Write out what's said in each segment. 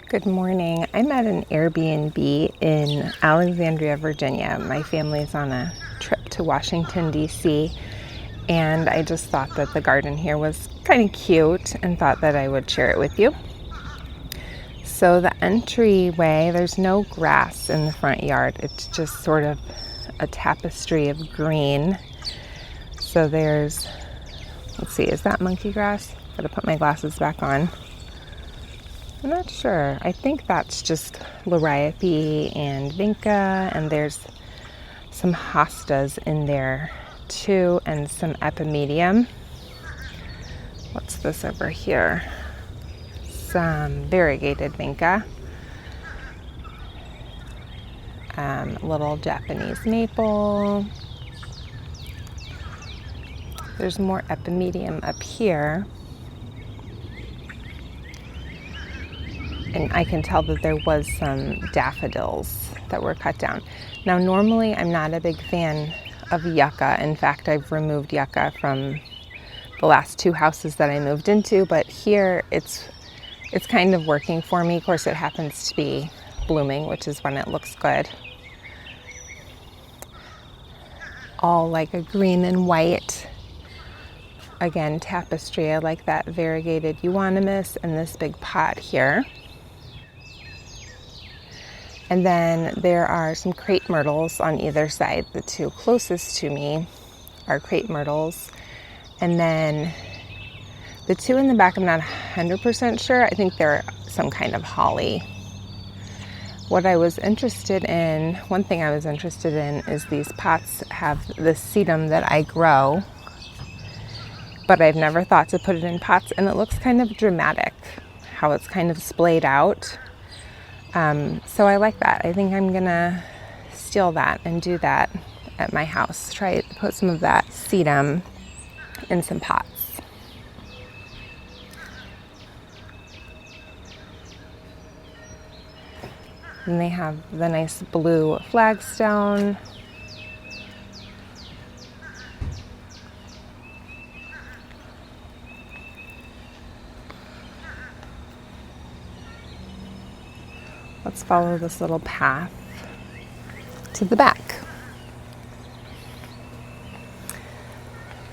Good morning. I'm at an Airbnb in Alexandria, Virginia. My family's on a trip to Washington, D.C., and I just thought that the garden here was kind of cute and thought that I would share it with you. So the entryway, there's no grass in the front yard. It's just sort of a tapestry of green. So there's, let's see, is that monkey grass? Gotta put my glasses back on. I'm not sure. I think that's just liriope and vinca, and there's some hostas in there too, and some epimedium. What's this over here? Some variegated vinca. Little Japanese maple. There's more epimedium up here. And I can tell that there was some daffodils that were cut down. Now, normally I'm not a big fan of yucca. In fact, I've removed yucca from the last two houses that I moved into, but here it's kind of working for me. Of course, it happens to be blooming, which is when it looks good. All like a green and white. Again, tapestry. I like that variegated euonymus and this big pot here. And then there are some crepe myrtles on either side. The two closest to me are crepe myrtles. And then the two in the back, I'm not 100% sure. I think they're some kind of holly. What I was interested in, one thing I was interested in is these pots have the sedum that I grow, but I've never thought to put it in pots, and it looks kind of dramatic how it's kind of splayed out. So I like that. I think I'm gonna steal that and do that at my house. Try to put some of that sedum in some pots. And they have the nice blue flagstone. Let's follow this little path to the back.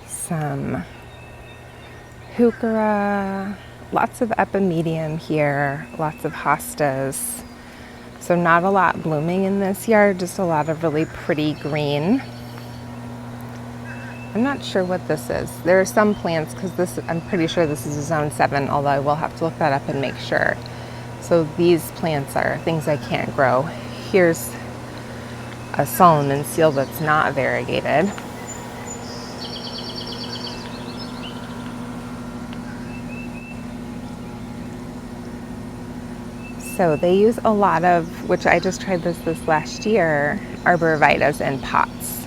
Some heuchera, lots of epimedium here, lots of hostas. So not a lot blooming in this yard, just a lot of really pretty green. I'm not sure what this is. There are some plants, because I'm pretty sure this is a zone 7, although I will have to look that up and make sure. So these plants are things I can't grow. Here's a Solomon seal that's not variegated. So they use a lot of, which I just tried this last year, arborvitae in pots.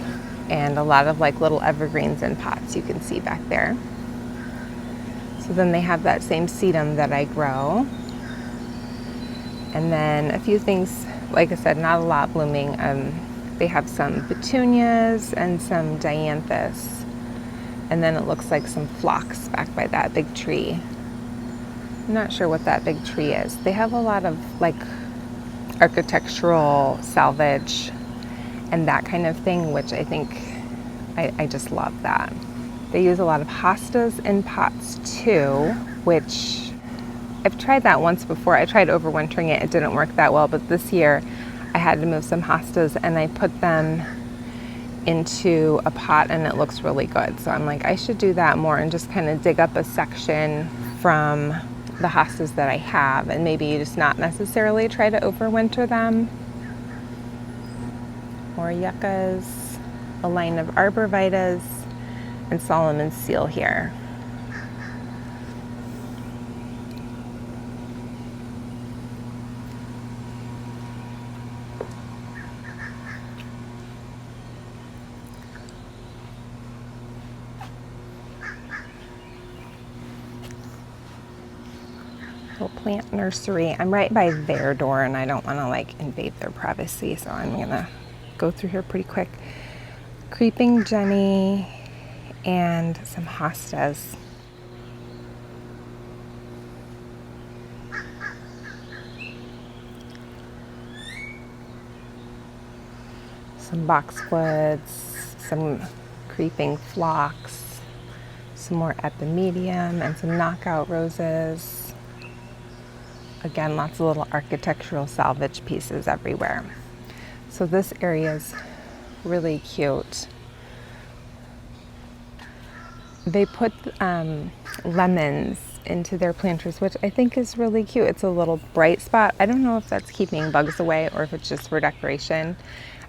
And a lot of like little evergreens in pots you can see back there. So then they have that same sedum that I grow. And then a few things, like I said, not a lot blooming. They have some petunias and some dianthus. And then it looks like some phlox back by that big tree. I'm not sure what that big tree is. They have a lot of like architectural salvage and that kind of thing, which I think I just love that. They use a lot of hostas in pots too, which I've tried that once before. I tried overwintering it. It didn't work that well, but this year I had to move some hostas and I put them into a pot and it looks really good. So I'm like, I should do that more and just kind of dig up a section from the hostas that I have and maybe just not necessarily try to overwinter them. More yuccas, a line of arborvitae, and Solomon seal here. Little plant nursery. I'm right by their door and I don't want to like invade their privacy, so I'm gonna go through here pretty quick. Creeping Jenny and some hostas. some boxwoods, some creeping phlox, some more epimedium, and some knockout roses. Again, lots of little architectural salvage pieces everywhere. So this area is really cute. They put lemons into their planters, which I think is really cute. It's a little bright spot. I don't know if that's keeping bugs away or if it's just for decoration.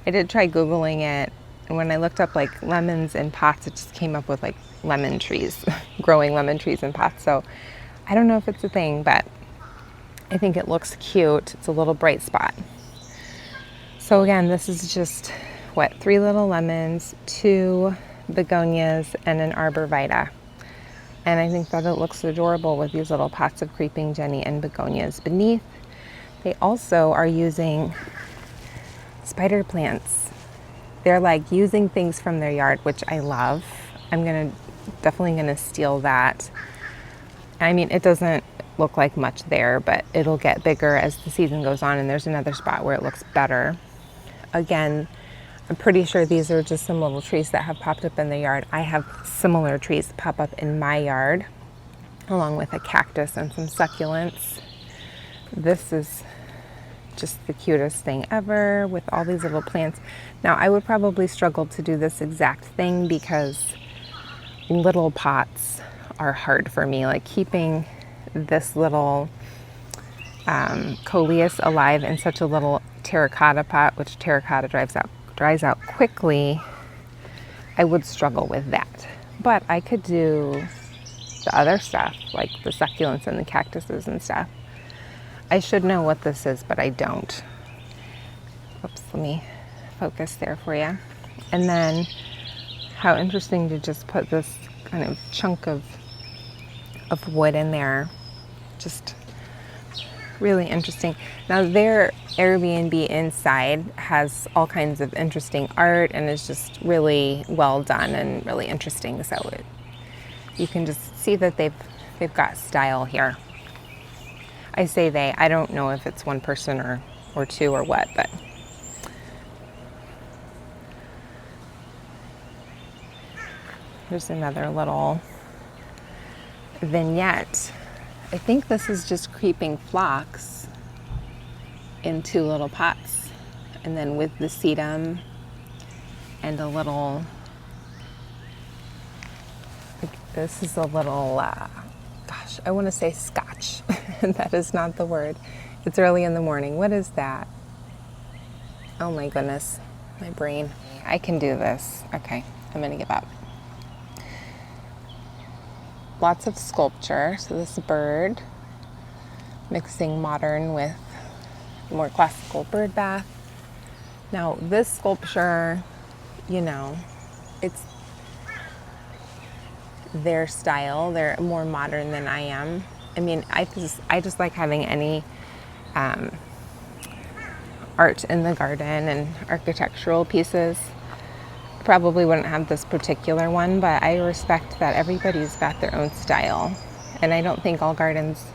I did try Googling it, and when I looked up like lemons in pots, it just came up with like lemon trees, growing lemon trees in pots. So I don't know if it's a thing, but I think it looks cute. It's a little bright spot. So again, this is just, 3 little lemons, 2 begonias, and an arborvitae. And I think that it looks adorable with these little pots of creeping Jenny and begonias beneath. They also are using spider plants. They're like using things from their yard, which I love. I'm definitely gonna steal that. I mean, it doesn't look like much there, but it'll get bigger as the season goes on, and there's another spot where it looks better. Again, I'm pretty sure these are just some little trees that have popped up in the yard. I have similar trees pop up in my yard, along with a cactus and some succulents. This is just the cutest thing ever with all these little plants. Now, I would probably struggle to do this exact thing because little pots are hard for me. Like keeping this little coleus alive in such a little terracotta pot, which terracotta dries out quickly, I would struggle with that. But I could do the other stuff, like the succulents and the cactuses and stuff. I should know what this is, but I don't. Oops, let me focus there for you. And then how interesting to just put this kind of chunk of wood in there. Just really interesting. Now their Airbnb inside has all kinds of interesting art and is just really well done and really interesting. So you can just see that they've got style here. I say they, I don't know if it's one person or two or what, but here's another little vignette. I think this is just creeping phlox in 2 little pots, and then with the sedum and a little, this is a little, I want to say scotch. That is not the word. It's early in the morning. What is that? Oh my goodness, my brain. I can do this. Okay, I'm gonna give up. Lots of sculpture. So this bird, mixing modern with more classical bird bath. Now this sculpture, you know, it's their style. They're more modern than I am. I mean, I just like having any art in the garden and architectural pieces. Probably wouldn't have this particular one, but I respect that everybody's got their own style, and I don't think all gardens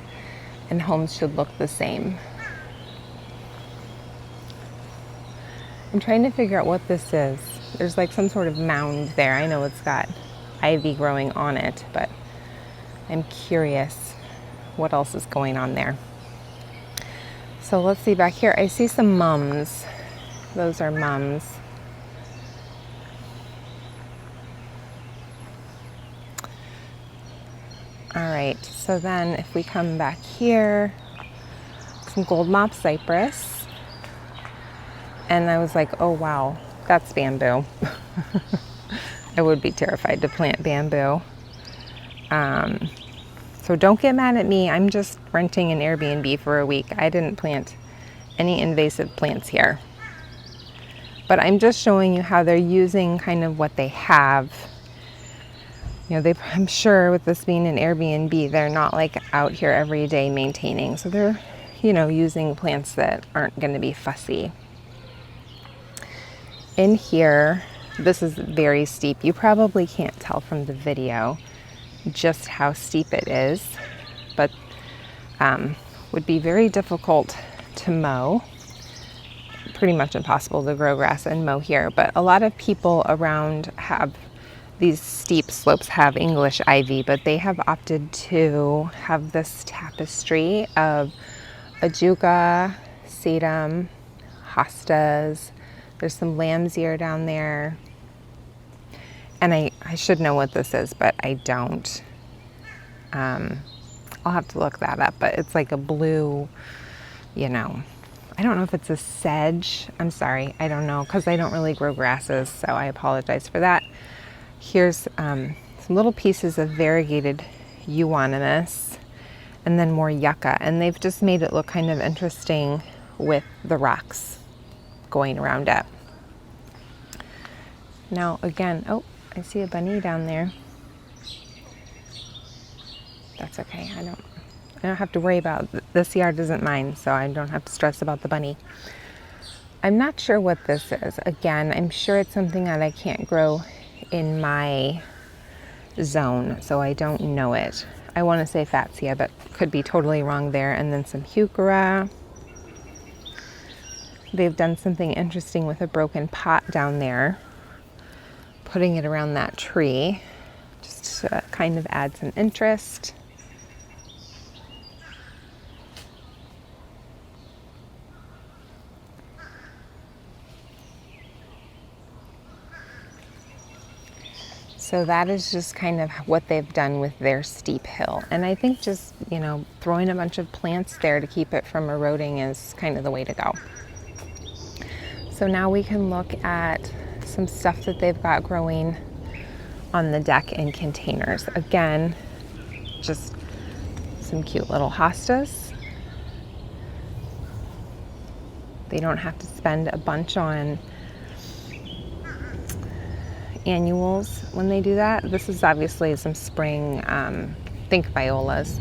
and homes should look the same. I'm trying to figure out what this is. There's like some sort of mound there. I know it's got ivy growing on it, but I'm curious what else is going on there. So let's see back here. I see some mums. Those are mums. All right, so then if we come back here, some gold mop cypress. And I was like, oh wow, that's bamboo. I would be terrified to plant bamboo. So don't get mad at me. I'm just renting an Airbnb for a week. I didn't plant any invasive plants here. But I'm just showing you how they're using kind of what they have. You know, I'm sure with this being an Airbnb, they're not like out here every day maintaining. So they're, you know, using plants that aren't going to be fussy. In here, this is very steep. You probably can't tell from the video just how steep it is, but would be very difficult to mow. pretty much impossible to grow grass and mow here, but a lot of people around have these steep slopes have English ivy, but they have opted to have this tapestry of ajuga, sedum, hostas. There's some lamb's ear down there. And I should know what this is, but I don't. I'll have to look that up, but it's like a blue, I don't know if it's a sedge. I'm sorry, I don't know, because I don't really grow grasses, so I apologize for that. Here's some little pieces of variegated euonymus, and then more yucca, and they've just made it look kind of interesting with the rocks going around it. Now again, oh, I see a bunny down there. That's okay. I don't have to worry about this yard isn't mine, so I don't have to stress about the bunny. I'm not sure what this is. Again, I'm sure it's something that I can't grow in my zone, so I don't know it. I want to say fatsia, but could be totally wrong there. And then some heuchera. They've done something interesting with a broken pot down there, putting it around that tree, just to kind of add some interest. So that is just kind of what they've done with their steep hill. And I think just, throwing a bunch of plants there to keep it from eroding is kind of the way to go. So now we can look at some stuff that they've got growing on the deck in containers. Again, just some cute little hostas. They don't have to spend a bunch on annuals when they do that. This is obviously some spring, think violas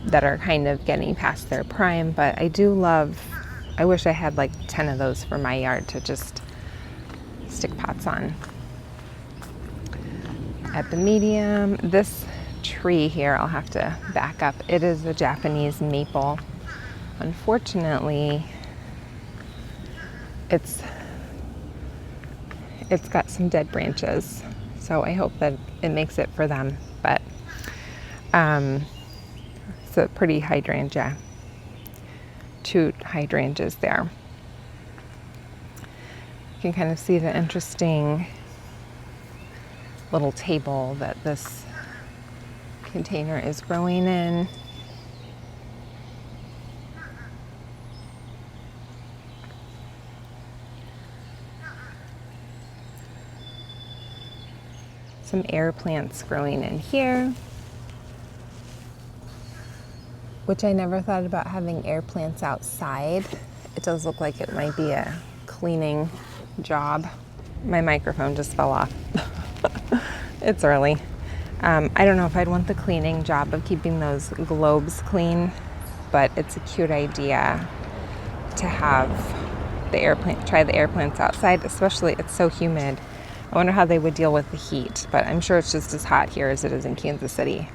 that are kind of getting past their prime, but I wish I had like 10 of those for my yard to just stick pots on. Epimedium. This tree here, I'll have to back up. It is a Japanese maple. Unfortunately, it's got some dead branches, so I hope that it makes it for them. But it's a pretty hydrangea. 2 hydrangeas there. You can kind of see the interesting little table that this container is growing in. Some air plants growing in here, which I never thought about having air plants outside. It does look like it might be a cleaning job. My microphone just fell off. It's early. I don't know if I'd want the cleaning job of keeping those globes clean, but it's a cute idea to have try the air plants outside, especially it's so humid. I wonder how they would deal with the heat, but I'm sure it's just as hot here as it is in Kansas City.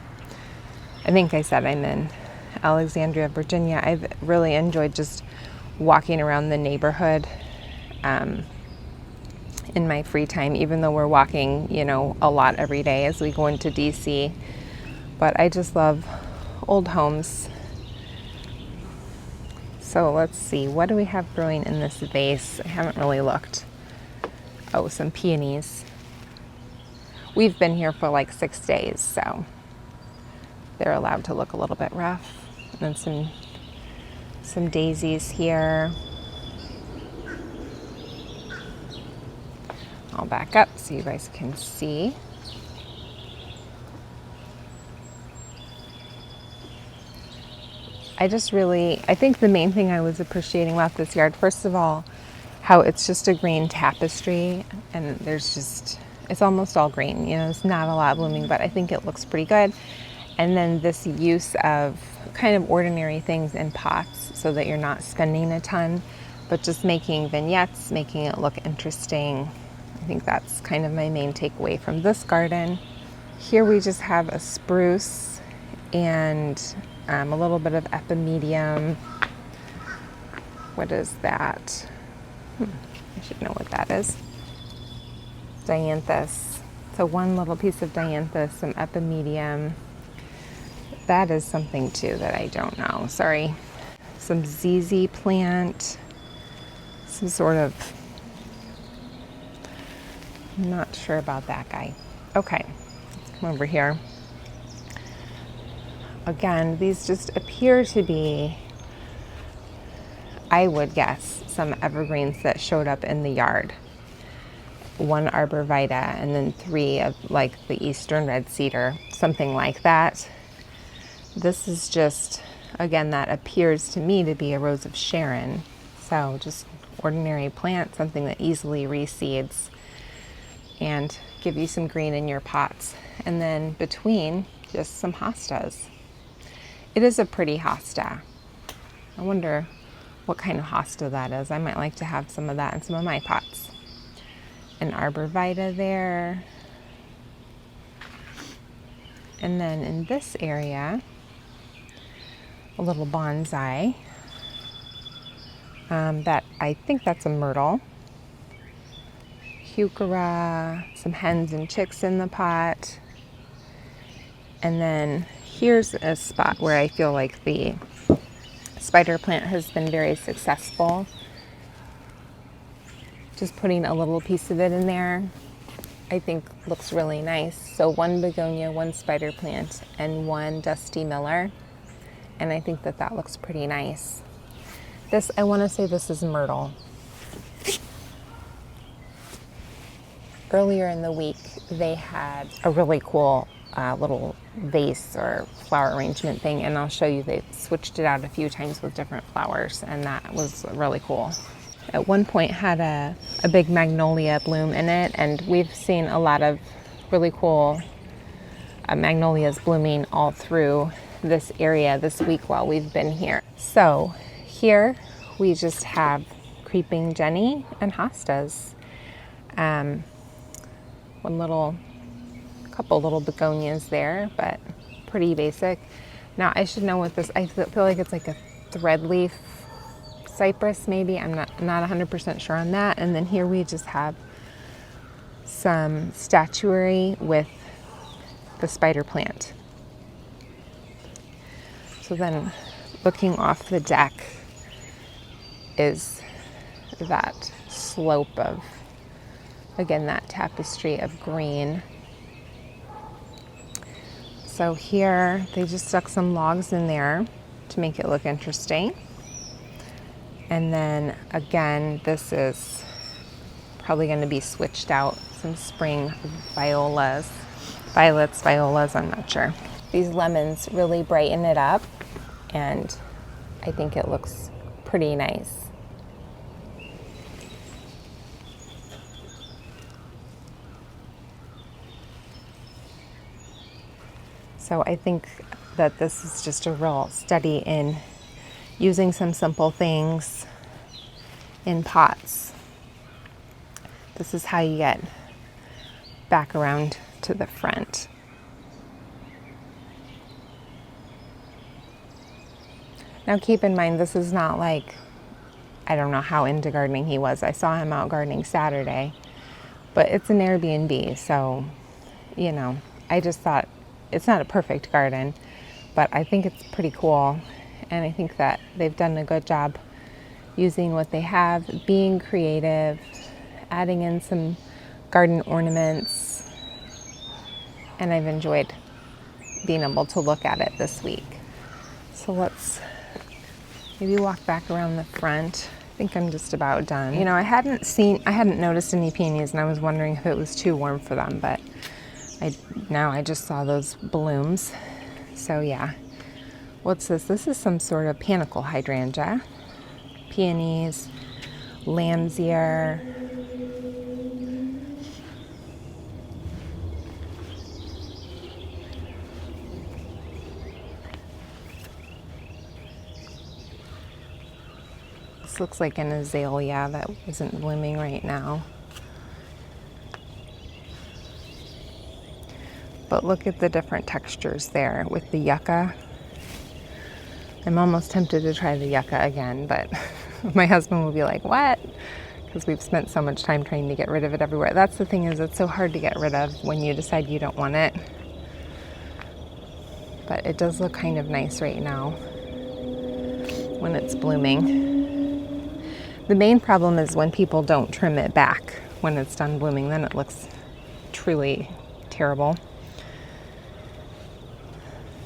I think I said I'm in Alexandria, Virginia. I've really enjoyed just walking around the neighborhood in my free time, even though we're walking, a lot every day as we go into DC. But I just love old homes. So let's see, what do we have growing in this vase? I haven't really looked. Oh, some peonies. We've been here for like 6 days, so they're allowed to look a little bit rough. And then some daisies here. I'll back up so you guys can see. I think the main thing I was appreciating about this yard, first of all, how it's just a green tapestry, and it's almost all green. There's not a lot blooming, but I think it looks pretty good. And then this use of kind of ordinary things in pots so that you're not spending a ton, but just making vignettes, making it look interesting. I think that's kind of my main takeaway from this garden. Here we just have a spruce and a little bit of epimedium. What is that? I should know what that is. Dianthus. So one little piece of dianthus, some epimedium. That is something too that I don't know. Sorry. Some ZZ plant. Some sort of, I'm not sure about that guy. Okay, let's come over here. Again, these just appear to be, I would guess, some evergreens that showed up in the yard. One arborvitae and then 3 of like the eastern red cedar, something like that. This is just, again, that appears to me to be a rose of Sharon. So just ordinary plant, something that easily reseeds and give you some green in your pots. And then between, just some hostas. It is a pretty hosta. I wonder what kind of hosta that is. I might like to have some of that in some of my pots. An arborvitae there. And then in this area, a little bonsai. That I think that's a myrtle. Heuchera, some hens and chicks in the pot. And then here's a spot where I feel like the spider plant has been very successful. Just putting a little piece of it in there, I think looks really nice. So 1 begonia, 1 spider plant, and 1 dusty miller. And I think that that looks pretty nice. This, I want to say this is myrtle. Earlier in the week, they had a really cool little vase or flower arrangement thing, and I'll show you they switched it out a few times with different flowers, and that was really cool. At one point had a big magnolia bloom in it, and we've seen a lot of really cool magnolias blooming all through this area this week while we've been here. So here we just have creeping Jenny and hostas. Couple little begonias there, but pretty basic. Now I should know what this, I feel like it's like a thread leaf cypress maybe. I'm not 100% sure on that. And then here we just have some statuary with the spider plant. So then looking off the deck is that slope of, again, that tapestry of green. So here they just stuck some logs in there to make it look interesting. And then again, this is probably going to be switched out. Some spring violas, I'm not sure. These lemons really brighten it up, and I think it looks pretty nice. So I think that this is just a real study in using some simple things in pots. This is how you get back around to the front. Now keep in mind, this is not like, I don't know how into gardening he was. I saw him out gardening Saturday, but it's an Airbnb, so, you know, I just thought it's not a perfect garden, but I think it's pretty cool. And I think that they've done a good job using what they have, being creative, adding in some garden ornaments, and I've enjoyed being able to look at it this week. So let's maybe walk back around the front. I think I'm just about done. You know, I hadn't noticed any peonies, and I was wondering if it was too warm for them, but now I just saw those blooms. So yeah. What's this? This is some sort of panicle hydrangea. Peonies, lamb's ear. This looks like an azalea that isn't blooming right now. But look at the different textures there with the yucca. I'm almost tempted to try the yucca again, but my husband will be like, what? because we've spent so much time trying to get rid of it everywhere. That's the thing, is it's so hard to get rid of when you decide you don't want it. But it does look kind of nice right now when it's blooming. The main problem is when people don't trim it back when it's done blooming, then it looks truly terrible.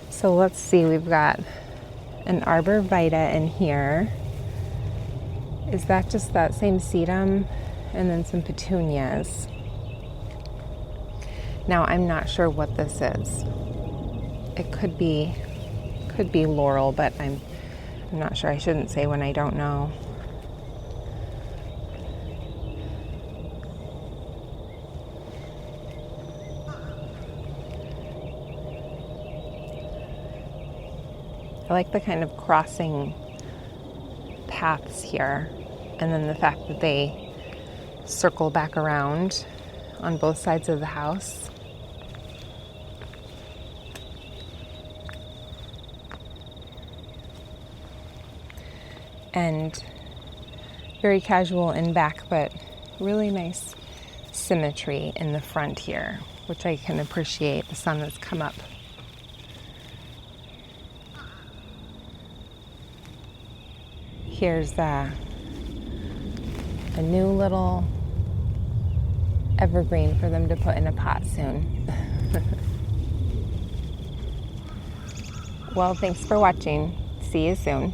So let's see, we've got an arborvitae in here. Is that just that same sedum? And then some petunias. Now I'm not sure what this is. It could be laurel, but I'm not sure. I shouldn't say when I don't know. I like the kind of crossing paths here, and then the fact that they circle back around on both sides of the house. And very casual in back, but really nice symmetry in the front here, which I can appreciate. The sun has come up. Here's a new little evergreen for them to put in a pot soon. Well, thanks for watching. See you soon.